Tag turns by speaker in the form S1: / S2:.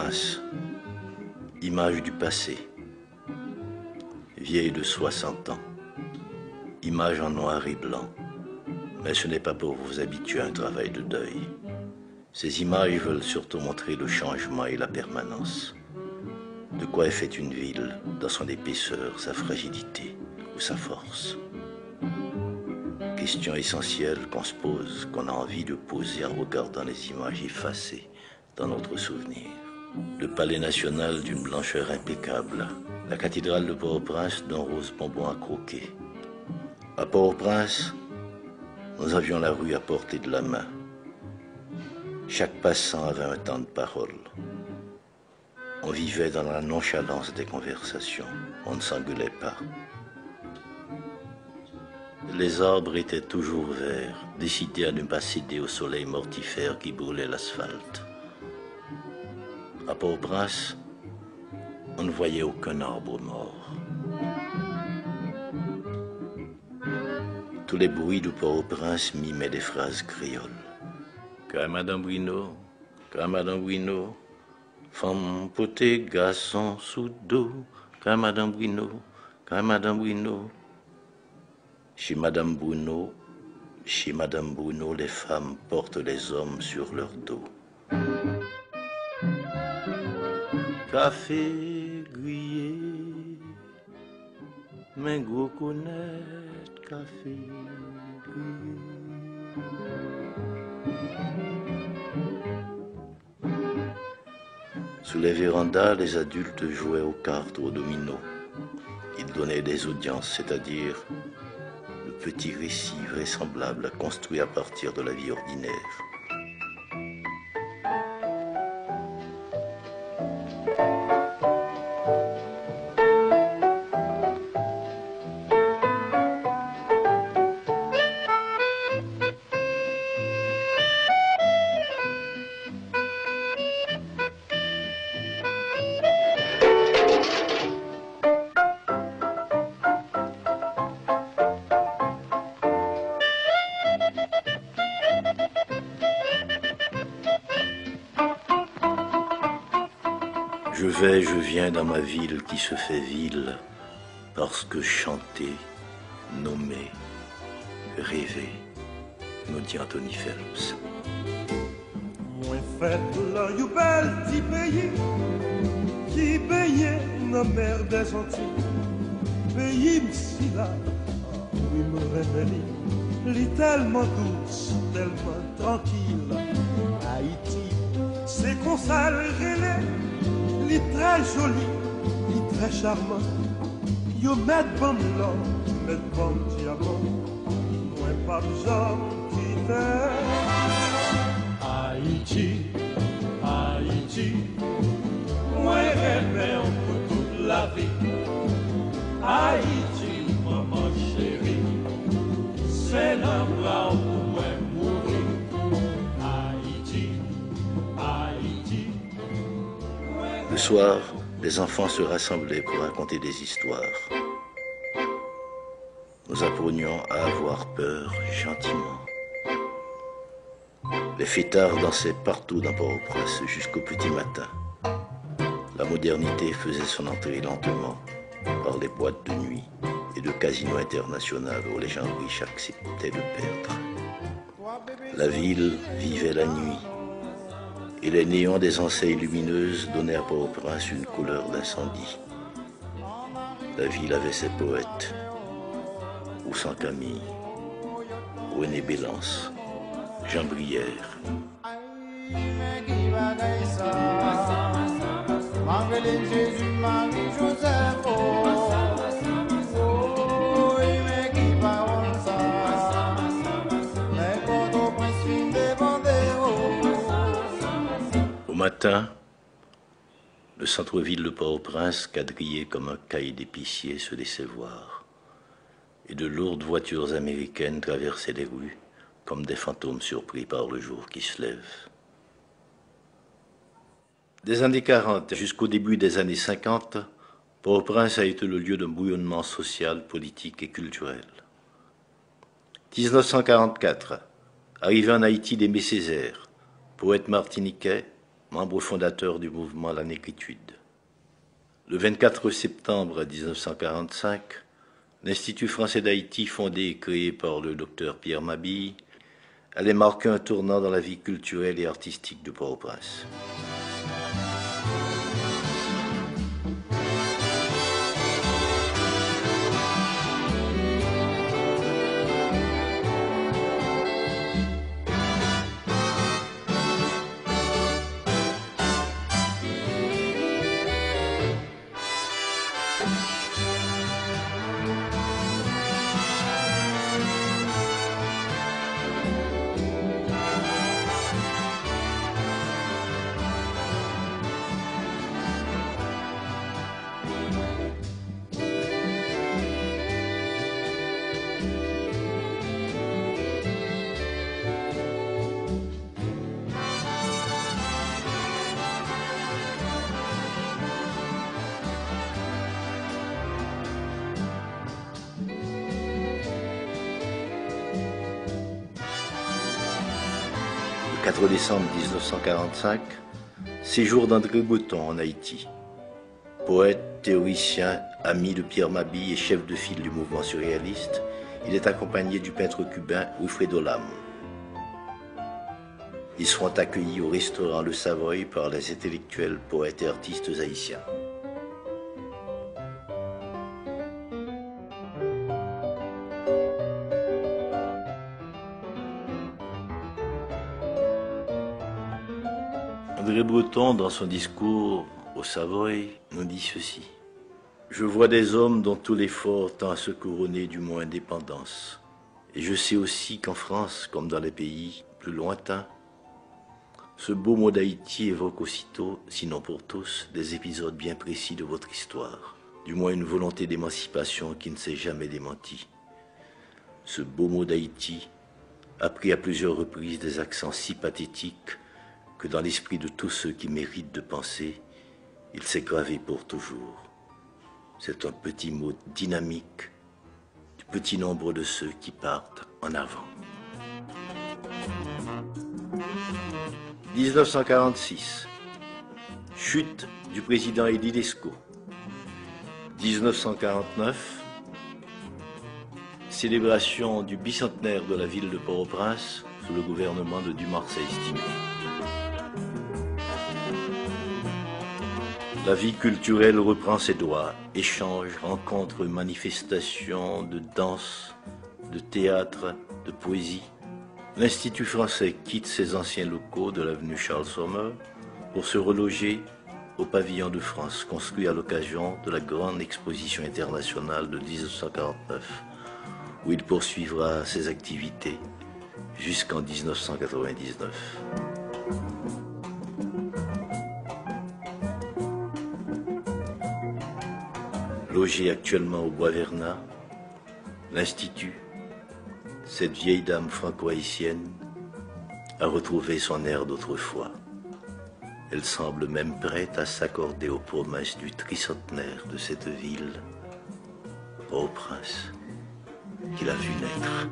S1: Port-au-Prince, image du passé, vieille de 60 ans, image en noir et blanc. Mais ce n'est pas pour vous habituer à un travail de deuil. Ces images veulent surtout montrer le changement et la permanence. De quoi est faite une ville, dans son épaisseur, sa fragilité ou sa force. Question essentielle qu'on se pose, qu'on a envie de poser en regardant les images effacées dans notre souvenir. Le palais national d'une blancheur impeccable, la cathédrale de Port-au-Prince d'un rose bonbon à croquer. À Port-au-Prince, nous avions la rue à portée de la main. Chaque passant avait un temps de parole. On vivait dans la nonchalance des conversations. On ne s'engueulait pas. Les arbres étaient toujours verts, décidés à ne pas céder au soleil mortifère qui brûlait l'asphalte. À Port-au-Prince, on ne voyait aucun arbre mort. Tous les bruits de Port-au-Prince mimaient des phrases créoles. Madame Bruno, femme potée, garçon sous dos, Madame Bruno. Chez Madame Bruno, les femmes portent les hommes sur leur dos. Café grillé, mais gros connaître café grillé. Sous les vérandas, les adultes jouaient aux cartes ou aux dominos. Ils donnaient des audiences, c'est-à-dire le petit récit vraisemblable construit à partir de la vie ordinaire. Je viens dans ma ville qui se fait ville parce que chanter, nommer, rêver, nous dit Anthony Phelps.
S2: Moi fait là you bel petit pays qui baignait dans la mer des Antilles. Pays m'si là, oui me révèle, l'est tellement douce, tellement tranquille. Haïti, c'est qu'on s'arrête. Il est très joli, il est très charmant. Yo met bon l'or, met bon diamant. Moi pas besoin quitter. Haïti, Haïti. Moi rêve pour toute la vie. Haïti, maman chérie. C'est l'endroit où moi mourir. Haïti, Haïti.
S1: Le soir, les enfants se rassemblaient pour raconter des histoires. Nous apprenions à avoir peur gentiment. Les fêtards dansaient partout dans Port-au-Prince jusqu'au petit matin. La modernité faisait son entrée lentement par les boîtes de nuit et de casinos internationaux où les gens riches acceptaient de perdre. La ville vivait la nuit. Et les néons des enseignes lumineuses donnaient à Port-au-Prince une couleur d'incendie. La ville avait ses poètes, Oussan Camille, René Bélance, Jean Brière.
S3: Marveline Jésus, Marie Joseph,
S1: Au matin, le centre-ville de Port-au-Prince, quadrillé comme un cahier d'épicier, se laissait voir. Et de lourdes voitures américaines traversaient les rues comme des fantômes surpris par le jour qui se lève. Des années 40 jusqu'au début des années 50, Port-au-Prince a été le lieu d'un bouillonnement social, politique et culturel. 1944, arrivé en Haïti d'Aimé Césaire, poète martiniquais, membre fondateur du mouvement La Négritude. Le 24 septembre 1945, l'Institut français d'Haïti, fondé et créé par le docteur Pierre Mabille, allait marquer un tournant dans la vie culturelle et artistique de Port-au-Prince. Le 4 décembre 1945, séjour d'André Breton en Haïti. Poète, théoricien, ami de Pierre Mabille et chef de file du mouvement surréaliste, il est accompagné du peintre cubain Wilfredo Lam. Ils seront accueillis au restaurant Le Savoy par les intellectuels, poètes et artistes haïtiens. André Breton, dans son discours au Savoy, nous dit ceci. « Je vois des hommes dont tout l'effort tend à se couronner du mot indépendance. Et je sais aussi qu'en France, comme dans les pays plus lointains, ce beau mot d'Haïti évoque aussitôt, sinon pour tous, des épisodes bien précis de votre histoire, du moins une volonté d'émancipation qui ne s'est jamais démentie. Ce beau mot d'Haïti a pris à plusieurs reprises des accents si pathétiques que dans l'esprit de tous ceux qui méritent de penser, il s'est gravé pour toujours. C'est un petit mot dynamique du petit nombre de ceux qui partent en avant. 1946. Chute du président Elie Lescaut. 1949. Célébration du bicentenaire de la ville de Port-au-Prince sous le gouvernement de Dumarsais-Estimé. La vie culturelle reprend ses droits. Échanges, rencontres, manifestations de danse, de théâtre, de poésie. L'Institut français quitte ses anciens locaux de l'avenue Charles Sommer pour se reloger au pavillon de France, construit à l'occasion de la grande exposition internationale de 1949, où il poursuivra ses activités jusqu'en 1999. Logé actuellement au Bois-Vernat, l'Institut, cette vieille dame franco-haïtienne, a retrouvé son air d'autrefois. Elle semble même prête à s'accorder aux promesses du tricentenaire de cette ville, Port-au-Prince, qu'il a vu naître.